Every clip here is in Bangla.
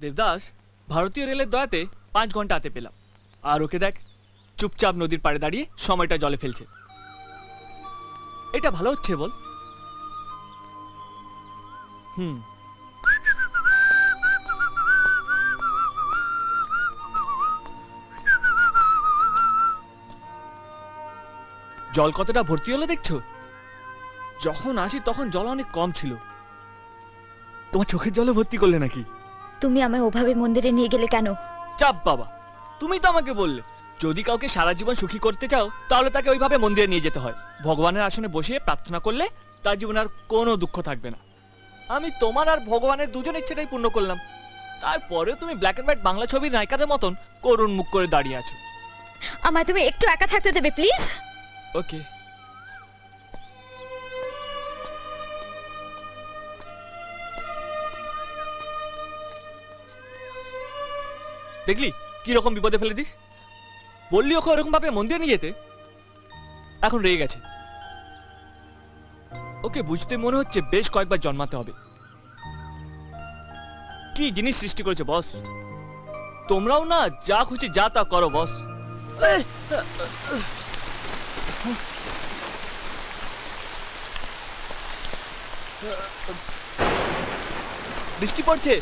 দেবদাস, ভারতীয় রেলের দয়াতে 5 ঘন্টা হাতে পেলাম, আর ওকে দেখ চুপচাপ নদীর পাড়ে দাঁড়িয়ে সময়টা জলে ফেলছে। এটা ভালো হচ্ছে বল? জল কতটা ভর্তি হলো দেখছো? যখন আসি তখন জল অনেক কম ছিল। তোমার চোখের জলে ভর্তি করলে নাকি? তুমি আমায় ওভাবে মন্দিরে নিয়ে গেলে কেন? চাপ বাবা, তুমি তো আমাকে বললে যদি কাউকে সারা জীবন সুখী করতে চাও তাহলে তাকে ওইভাবে মন্দিরে নিয়ে যেতে হয়। ভগবানের আসনে বসিয়ে প্রার্থনা করলে তার জীবনে আর কোনো দুঃখ থাকবে না। আমি তোমার আর ভগবানের দুজন ইচ্ছেটাই পূর্ণ করলাম। তারপরেও তুমি ব্ল্যাক এন্ড হোয়াইট বাংলা ছবির নায়িকাদের মতন করুণ মুখ করে দাঁড়িয়ে আছো। আমায় তুমি একটু একা থাকতে দেবে প্লিজ? ওকে। দেখলি কি রকম বিপদে ফেলে দিস? বললি ওকে ওরকম ভাবে মন্দিরে নিয়ে যেতে, এখন রেগে গেছে। ওকে বুঝতে মনে হচ্ছে বেশ কয়েকবার জন্মাতে হবে। কি জিনিস সৃষ্টি করেছে বস। তোমরাও না যা খুশি যা তা করো বস। বৃষ্টি পড়ছে।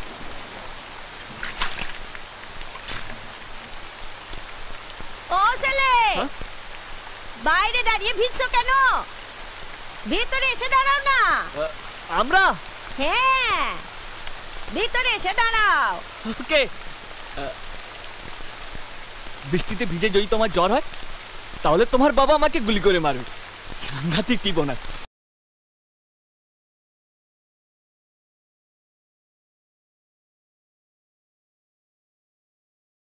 ও ছেলে, বাইরে দাঁড়িয়ে ভিজছো কেন? ভিতরে এসে দাঁড়াও না। আমরা? হ্যাঁ, ভিতরে এসে দাঁড়াও। ওকে। বৃষ্টিতে ভিজে যদি তোমার জ্বর হয় তাহলে তোমার বাবা আমাকে গুলি করে মারবে। সাংঘাতিক টিপো না।